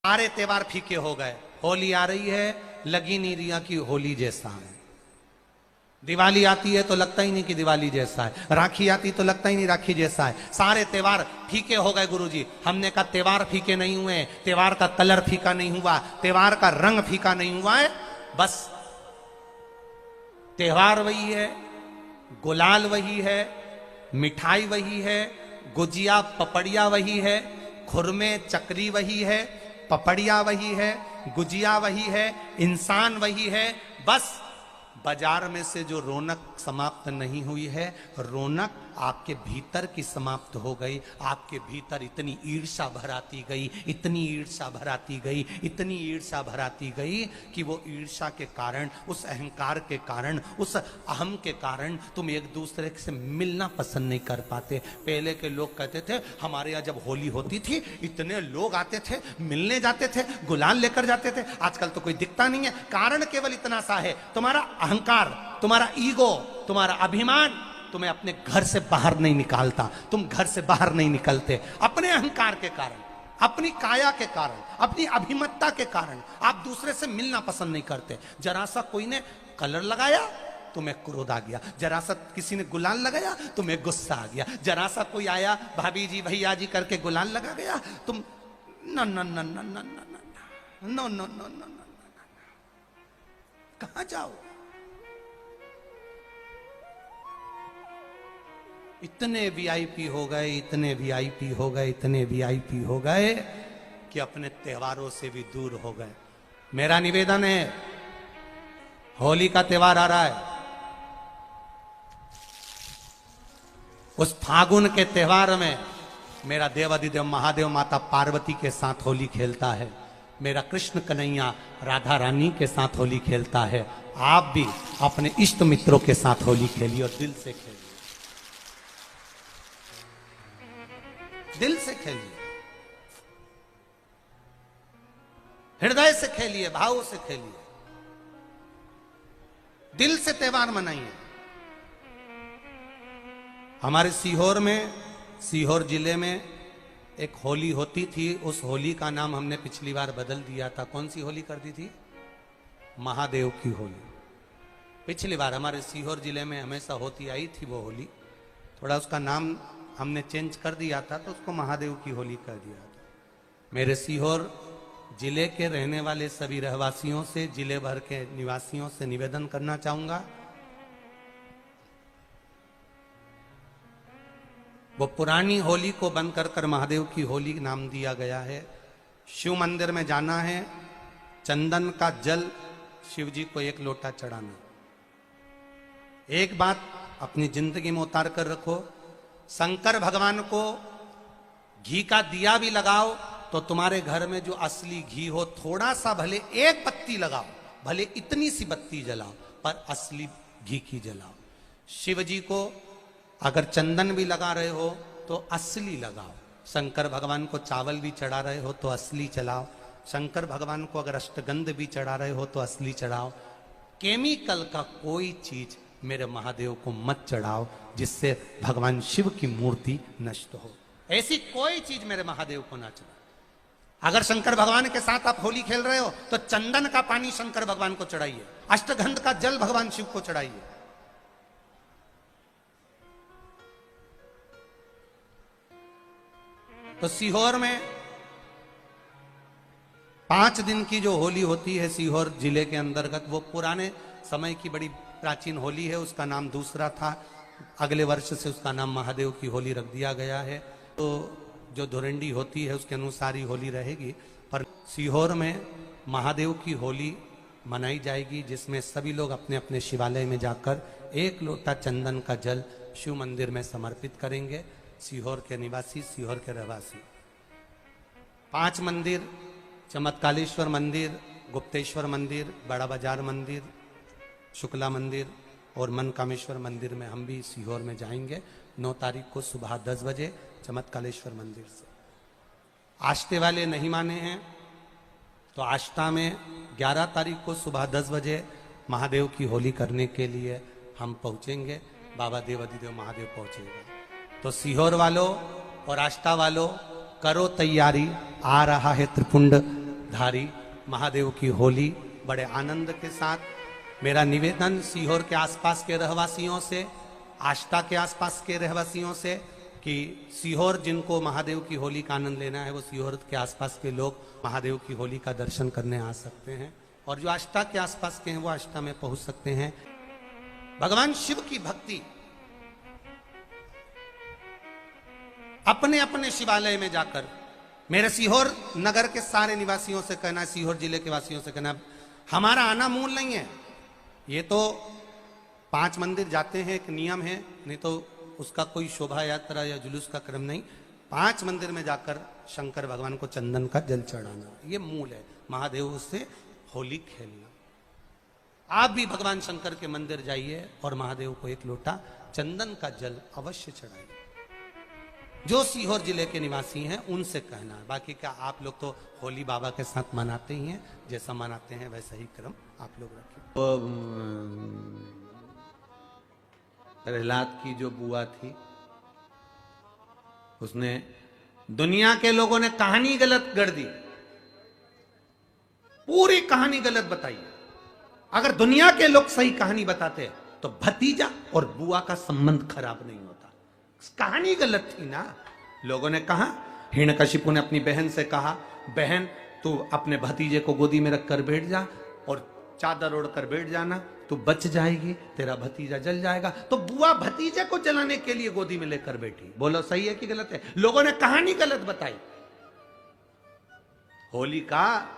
सारे त्योहार फीके हो गए। होली आ रही है, लगी नहीं रिया की होली जैसा है। दिवाली आती है तो लगता ही नहीं कि दिवाली जैसा है। राखी आती तो लगता ही नहीं राखी जैसा है। सारे त्योहार फीके हो गए गुरुजी। हमने कहा त्योहार फीके नहीं हुए, त्योहार का कलर फीका नहीं हुआ, त्योहार का रंग फीका नहीं हुआ है। बस त्योहार वही है, गुलाल वही है, मिठाई वही है, गुजिया पपड़िया वही है, खुरमे चकरी वही है, पपड़िया वही है, गुजिया वही है, इंसान वही है। बस बाजार में से जो रौनक समाप्त नहीं हुई है, रौनक आपके भीतर की समाप्त हो गई। आपके भीतर इतनी ईर्ष्या भराती गई, इतनी ईर्ष्या भराती गई, इतनी ईर्ष्या भराती गई कि वो ईर्ष्या के कारण, उस अहंकार के कारण, उस अहम के कारण तुम एक दूसरे से मिलना पसंद नहीं कर पाते। पहले के लोग कहते थे हमारे यहाँ जब होली होती थी इतने लोग आते थे, मिलने जाते थे, गुलाल लेकर जाते थे। आजकल तो कोई दिखता नहीं है। कारण केवल इतना सा है, तुम्हारा अहंकार, तुम्हारा ईगो, तुम्हारा अभिमान तुम्हें अपने घर से बाहर नहीं निकालता। तुम घर से बाहर नहीं निकलते अपने अहंकार के कारण, अपनी काया के कारण, अपनी अभिमतता के कारण। आप दूसरे से मिलना पसंद नहीं करते। जरा सा कोई ने कलर लगाया तुम्हें क्रोध आ गया, जरा सा किसी ने गुलाल लगाया तुम्हें गुस्सा आ गया, जरा सा कोई आया भाभी जी भैया जी करके गुलाल लगा गया, तुम न न न न न न न न न कहां जाओ। इतने वीआईपी हो गए, इतने वीआईपी हो गए, इतने वीआईपी हो गए कि अपने त्योहारों से भी दूर हो गए। मेरा निवेदन है, होली का त्योहार आ रहा है, उस फागुन के त्योहार में मेरा देवाधिदेव महादेव माता पार्वती के साथ होली खेलता है, मेरा कृष्ण कन्हैया राधा रानी के साथ होली खेलता है। आप भी अपने इष्ट मित्रों के साथ होली खेलिए और दिल से खेलिए, दिल से खेलिए, हृदय से खेलिए, भाव से खेलिए, दिल से त्योहार मनाइए। हमारे सीहोर में, सीहोर जिले में एक होली होती थी। उस होली का नाम हमने पिछली बार बदल दिया था। कौन सी होली कर दी थी? महादेव की होली। पिछली बार हमारे सीहोर जिले में हमेशा होती आई थी वो होली, थोड़ा उसका नाम हमने चेंज कर दिया था तो उसको महादेव की होली कर दिया था। मेरे सीहोर जिले के रहने वाले सभी रहवासियों से, जिले भर के निवासियों से निवेदन करना चाहूंगा, वो पुरानी होली को बंद कर महादेव की होली नाम दिया गया है। शिव मंदिर में जाना है, चंदन का जल शिव जी को 1 लोटा चढ़ाना। एक बात अपनी जिंदगी में उतार कर रखो, शंकर भगवान को घी का दिया भी लगाओ तो तुम्हारे घर में जो असली घी हो, थोड़ा सा भले 1 पत्ती लगाओ, भले इतनी सी बत्ती जलाओ, पर असली घी की जलाओ। शिव जी को अगर चंदन भी लगा रहे हो तो असली लगाओ। शंकर भगवान को चावल भी चढ़ा रहे हो तो असली चलाओ। शंकर भगवान को अगर अष्टगंध भी चढ़ा रहे हो तो असली चढ़ाओ। केमिकल का कोई चीज मेरे महादेव को मत चढ़ाओ जिससे भगवान शिव की मूर्ति नष्ट हो। ऐसी कोई चीज मेरे महादेव को ना चढ़ाओ। अगर शंकर भगवान के साथ आप होली खेल रहे हो तो चंदन का पानी शंकर भगवान को चढ़ाइए, अष्टगंध का जल भगवान शिव को चढ़ाइए। तो सीहोर में 5 दिन की जो होली होती है सीहोर जिले के अंतर्गत, वो पुराने समय की बड़ी प्राचीन होली है। उसका नाम दूसरा था, अगले वर्ष से उसका नाम महादेव की होली रख दिया गया है। तो जो धुरंडी होती है उसके अनुसार ही होली रहेगी, पर सीहोर में महादेव की होली मनाई जाएगी, जिसमें सभी लोग अपने अपने शिवालय में जाकर 1 लोटा चंदन का जल शिव मंदिर में समर्पित करेंगे। सीहोर के निवासी, सीहोर के रहवासी 5 मंदिर, चमत्कालेश्वर मंदिर, गुप्तेश्वर मंदिर, बड़ा बाजार मंदिर, शुक्ला मंदिर और मनकामेश्वर मंदिर में हम भी सीहोर में जाएंगे 9 तारीख को सुबह 10 बजे चमत्कालेश्वर मंदिर से। आष्टे वाले नहीं माने हैं तो आष्टा में 11 तारीख को सुबह 10 बजे महादेव की होली करने के लिए हम पहुंचेंगे। बाबा देवाधिदेव महादेव पहुंचेंगे। तो सीहोर वालों और आष्टा वालों करो तैयारी, आ रहा है त्रिपुंड धारी महादेव की होली बड़े आनंद के साथ। मेरा निवेदन सीहोर के आसपास के रहवासियों से, आष्टा के आसपास के रहवासियों से कि सीहोर जिनको महादेव की होली का आनंद लेना है वो सीहोर के आसपास के लोग महादेव की होली का दर्शन करने आ सकते हैं, और जो आष्टा के आसपास के हैं वो आष्टा में पहुंच सकते हैं। भगवान शिव की भक्ति अपने अपने शिवालय में जाकर, मेरे सीहोर नगर के सारे निवासियों से कहना, सीहोर जिले के वासियों से कहना, हमारा आना मूल नहीं है, ये तो 5 मंदिर जाते हैं, एक नियम है, नहीं तो उसका कोई शोभा यात्रा या जुलूस का क्रम नहीं। 5 मंदिर में जाकर शंकर भगवान को चंदन का जल चढ़ाना, ये मूल है, महादेव से होली खेलना। आप भी भगवान शंकर के मंदिर जाइए और महादेव को एक लोटा चंदन का जल अवश्य चढ़ाइए। जो सीहोर जिले के निवासी हैं उनसे कहना है, बाकी क्या आप लोग तो होली बाबा के साथ मनाते ही हैं, जैसा मनाते हैं वैसा ही क्रम आप लोग रखें। प्रहलाद की जो बुआ थी, उसने, दुनिया के लोगों ने कहानी गलत गढ़ दी, पूरी कहानी गलत बताई। अगर दुनिया के लोग सही कहानी बताते तो भतीजा और बुआ का संबंध खराब नहीं होता। कहानी गलत थी ना। लोगों ने कहा, हिरण्यकशिपु ने अपनी बहन से कहा, बहन तू अपने भतीजे को गोदी में रखकर बैठ जा और चादर ओढ़कर बैठ जाना, तू बच जाएगी, तेरा भतीजा जल जाएगा। तो बुआ भतीजे को जलाने के लिए गोदी में लेकर बैठी। बोलो सही है कि गलत है? लोगों ने कहानी गलत बताई। होली का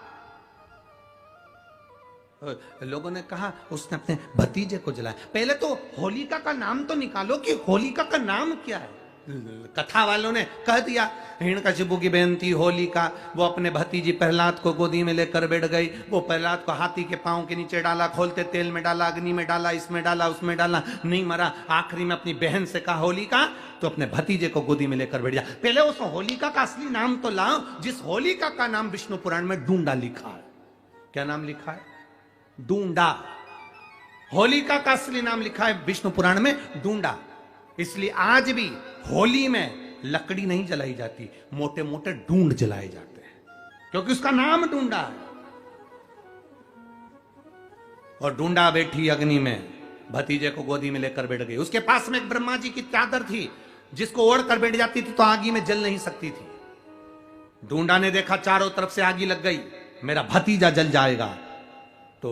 लोगों ने कहा उसने अपने भतीजे को जलाया। पहले तो होलिका का नाम तो निकालो कि होलिका का नाम क्या है। कथा वालों ने कह दिया हिरण्यकशिपु की बहन थी होलिका, वो अपने भतीजी प्रहलाद को गोदी में लेकर बैठ गई। वो प्रहलाद को हाथी के पांव के नीचे डाला, खोलते तेल में डाला, अग्नि में डाला, इसमें डाला, उसमें डाला, नहीं मरा। आखिरी में अपनी बहन से कहा होलिका तो अपने भतीजे को गोदी में लेकर बैठ जा। पहले उस होलिका का असली नाम तो लाओ, जिस होलिका का नाम विष्णु पुराण में डूंडा लिखा है। क्या नाम लिखा है? डूंडा। होलिका का असली नाम लिखा है विष्णु पुराण में डूंडा। इसलिए आज भी होली में लकड़ी नहीं जलाई जाती, मोटे मोटे ढूंढ जलाए जाते हैं, क्योंकि उसका नाम डूंडा है। और डूंडा बैठी अग्नि में, भतीजे को गोदी में लेकर बैठ गई। उसके पास में एक ब्रह्मा जी की चादर थी, जिसको ओढ़ कर बैठ जाती थी तो आगी में जल नहीं सकती थी। डूंडा ने देखा चारों तरफ से आगी लग गई, मेरा भतीजा जल जाएगा। तो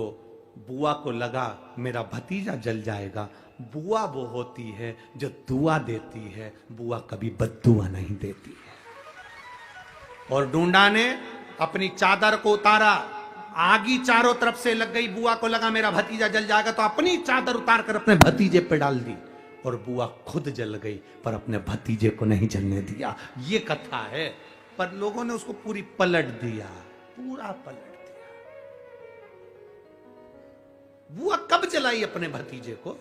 बुआ को लगा मेरा भतीजा जल जाएगा। बुआ वो होती है जो दुआ देती है, बुआ कभी बद्दुआ नहीं देती है। और डूंडा ने अपनी चादर को उतारा, आगी चारों तरफ से लग गई। बुआ को लगा मेरा भतीजा जल जाएगा, तो अपनी चादर उतार कर अपने भतीजे पे डाल दी, और बुआ खुद जल गई पर अपने भतीजे को नहीं जलने दिया। ये कथा है, पर लोगों ने उसको पूरी पलट दिया, पूरा पलट दिया। बुआ कब जलाई अपने भतीजे को?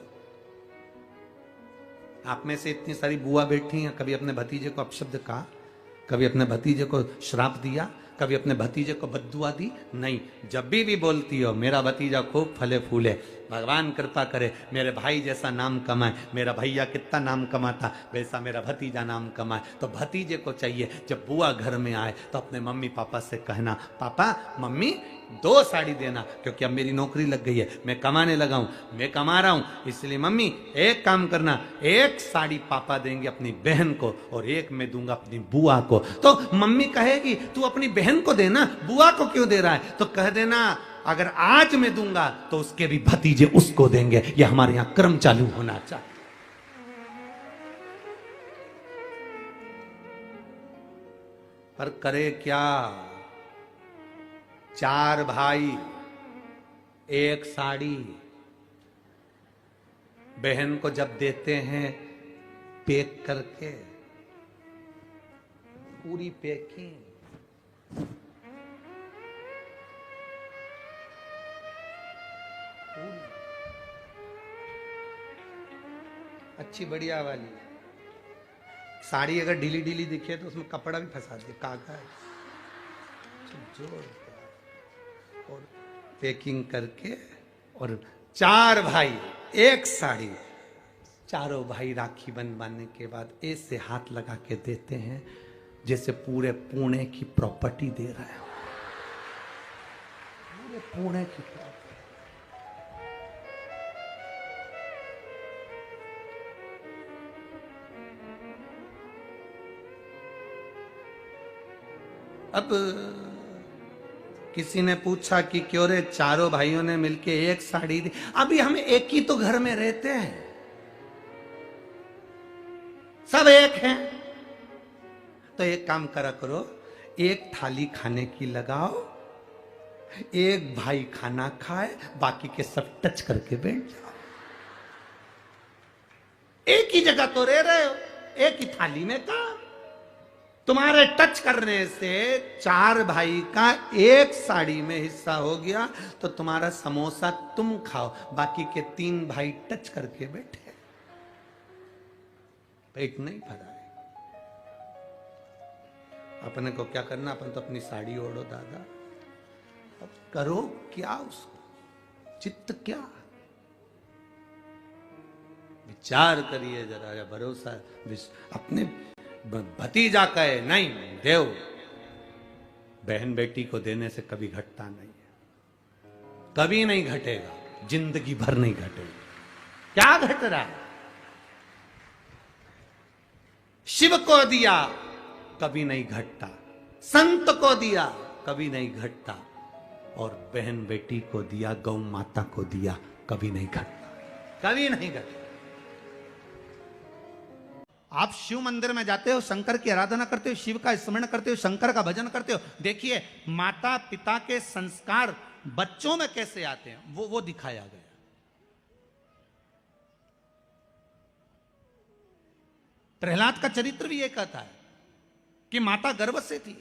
आप में से इतनी सारी बुआ बैठी हैं, कभी अपने भतीजे को अपशब्द कहा? कभी अपने भतीजे को श्राप दिया? कभी अपने भतीजे को बद्दुआ दी? नहीं। जब भी बोलती हो मेरा भतीजा खूब फले फूले, भगवान कृपा करे मेरे भाई जैसा नाम कमाए, मेरा भैया कितना नाम कमाता वैसा मेरा भतीजा नाम कमाए, तो भतीजे को चाहिए जब बुआ घर में आए तो अपने मम्मी पापा से कहना, पापा मम्मी 2 साड़ी देना, क्योंकि अब मेरी नौकरी लग गई है, मैं कमाने लगा हूं, मैं कमा रहा हूं, इसलिए मम्मी एक काम करना, 1 साड़ी पापा देंगे अपनी बहन को और 1 मैं दूंगा अपनी बुआ को। तो मम्मी कहेगी तू अपनी बहन को देना, बुआ को क्यों दे रहा है? तो कह देना अगर आज मैं दूंगा तो उसके भी भतीजे उसको देंगे। ये हमारे यहां क्रम चालू होना चाहिए। पर करे क्या? 4 भाई 1 साड़ी, बहन को जब देते हैं पैक करके, पूरी पैकिंग, अच्छी बढ़िया वाली साड़ी। अगर ढीली ढीली दिखे तो उसमें कपड़ा भी फंसा दे, कागज जोरदार, और पैकिंग करके, और 4 भाई 1 साड़ी। चारों भाई राखी बनवाने के बाद ऐसे हाथ लगा के देते हैं जैसे पूरे पुणे की प्रॉपर्टी दे रहे हो। पुणे की तरफ। अब किसी ने पूछा कि क्यों रे चारों भाइयों ने मिलके एक साड़ी दी। अभी हम एक ही तो घर में रहते हैं, सब एक हैं। तो एक काम करा करो, एक थाली खाने की लगाओ, एक भाई खाना खाए, बाकी के सब टच करके बैठ जाओ। एक ही जगह तो रह रहे हो, एक ही थाली में काम। तुम्हारे टच करने से चार भाई का एक साड़ी में हिस्सा हो गया, तो तुम्हारा समोसा तुम खाओ, बाकी के तीन भाई टच करके बैठे, पेट नहीं भरा है। अपने को क्या करना, अपन तो अपनी साड़ी ओढ़ो दादा। अब करो क्या उसको, चित्त क्या, विचार करिए जरा, या भरोसा अपने भतीजा कहे नहीं देव, बहन बेटी को देने से कभी घटता नहीं है, कभी नहीं घटेगा, जिंदगी भर नहीं घटेगा। क्या घट रहा है? शिव को दिया कभी नहीं घटता, संत को दिया कभी नहीं घटता, और बहन बेटी को दिया, गौ माता को दिया, कभी नहीं घटता, कभी नहीं घटता। आप शिव मंदिर में जाते हो, शंकर की आराधना करते हो, शिव का स्मरण करते हो, शंकर का भजन करते हो, देखिए माता पिता के संस्कार बच्चों में कैसे आते हैं, वो दिखाया गया। प्रहलाद का चरित्र भी ये कहता है कि माता गर्भ से थी,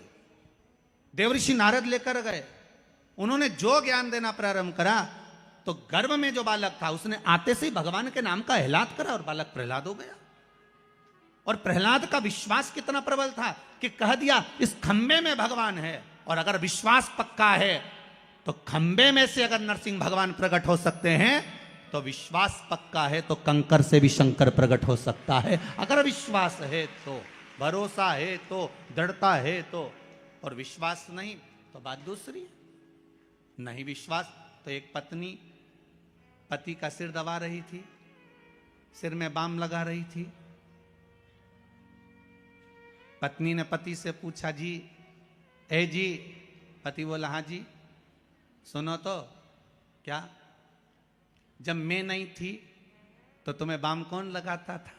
देवऋषि नारद लेकर गए, उन्होंने जो ज्ञान देना प्रारंभ करा, तो गर्भ में जो बालक था उसने आते से ही भगवान के नाम का एलाद करा और बालक प्रहलाद हो गया। और प्रहलाद का विश्वास कितना प्रबल था कि कह दिया इस खंबे में भगवान है, और अगर विश्वास पक्का है तो खंबे में से अगर नरसिंह भगवान प्रकट हो सकते हैं, तो विश्वास पक्का है तो कंकर से भी शंकर प्रकट हो सकता है। अगर विश्वास है तो, भरोसा है तो, दृढ़ता है तो, और विश्वास नहीं तो बात दूसरी। नहीं विश्वास तो एक पत्नी पति का सिर दबा रही थी, सिर में बाम लगा रही थी। पत्नी ने पति से पूछा, जी ए जी, पति बोला हाँ जी। सुनो तो, क्या? जब मैं नहीं थी तो तुम्हें बाम कौन लगाता था?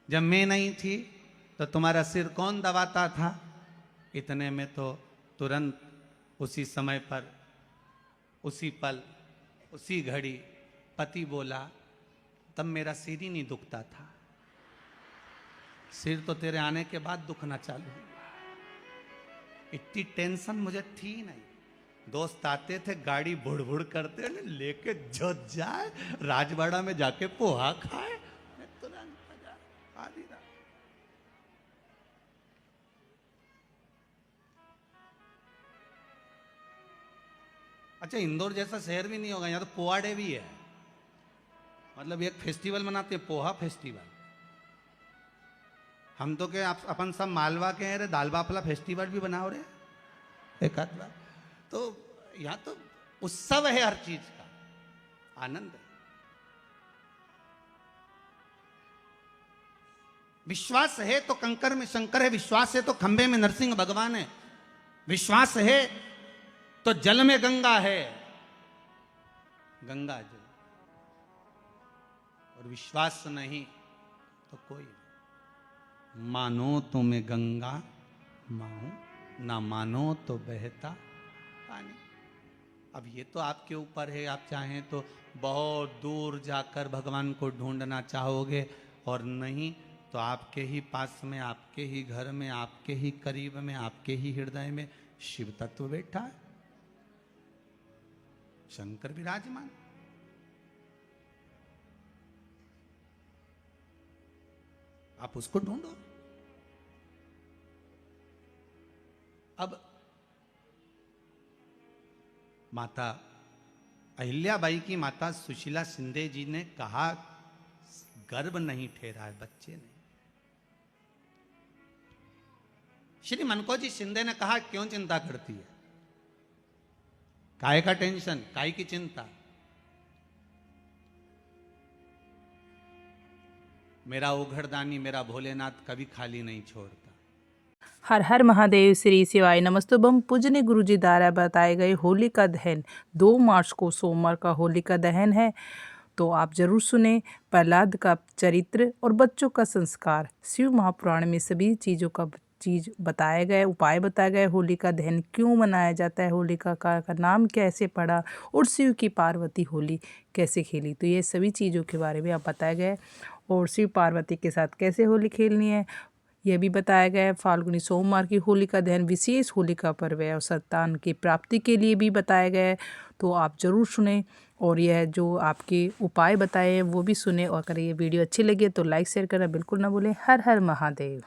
जब मैं नहीं थी तो तुम्हारा सिर कौन दबाता था? इतने में तो तुरंत उसी समय पर, उसी पल, उसी घड़ी पति बोला, तब मेरा सिर ही नहीं दुखता था, सिर तो तेरे आने के बाद दुखना चालू हुआ। इतनी टेंशन मुझे थी नहीं। दोस्त आते थे, गाड़ी बुड़ बुड़ करते, लेके जो जाए राजवाड़ा में जाके पोहा खाए, मैं तुरंत आधी रात। अच्छा, इंदौर जैसा शहर भी नहीं होगा, यहाँ तो पोहा डे भी है, मतलब एक फेस्टिवल मनाते हैं, पोहा फेस्टिवल। हम तो क्या अपन सब मालवा के हैं रे, दाल बाफला फेस्टिवल भी बनाओ रे एक आध बार। तो यहाँ तो उत्सव है, हर चीज का आनंद है। विश्वास है तो कंकर में शंकर है, विश्वास है तो खंबे में नरसिंह भगवान है, विश्वास है तो जल में गंगा है, गंगा जल, और विश्वास नहीं तो कोई नहीं। मानो तो मैं गंगा माहूं, ना मानो तो बहता पानी। अब ये तो आपके ऊपर है, आप चाहें तो बहुत दूर जाकर भगवान को ढूंढना चाहोगे, और नहीं तो आपके ही पास में, आपके ही घर में, आपके ही करीब में, आपके ही हृदय में शिव तत्व बैठा है, शंकर विराजमान। आप उसको ढूंढो। अब माता अहिल्याबाई की माता सुशीला शिंदे जी ने कहा, गर्भ नहीं ठहरा है, बच्चे नहीं। श्री मनकोजी शिंदे ने कहा, क्यों चिंता करती है, काय का टेंशन, काय की चिंता। मेरा उघड़दानी मेरा भोलेनाथ कभी खाली नहीं छोड़ता। हर हर महादेव श्री शिवाय नमस्तुभम। पूजनीय गुरु जी द्वारा बताए गए होली का दहन 2 मार्च को सोमवार का होली का दहन है, तो आप जरूर सुने। प्रहलाद का चरित्र और बच्चों का संस्कार, शिव महापुराण में सभी चीज़ों का बताया गया, उपाय बताया गया। होली का दहन क्यों मनाया जाता है, होलिका का नाम कैसे पड़ा, और शिव की पार्वती होली कैसे खेली, तो ये सभी चीज़ों के बारे में आप बताया गया है। और शिव पार्वती के साथ कैसे होली खेलनी है यह भी बताया गया है। फाल्गुनी सोमवार की होली का दहन विशेष होली का पर्व है और संतान की प्राप्ति के लिए भी बताया गया है, तो आप ज़रूर सुने। और यह जो आपके उपाय बताए हैं वो भी सुने। और अगर ये वीडियो अच्छी लगी तो लाइक शेयर करना बिल्कुल ना भूलें। हर हर महादेव।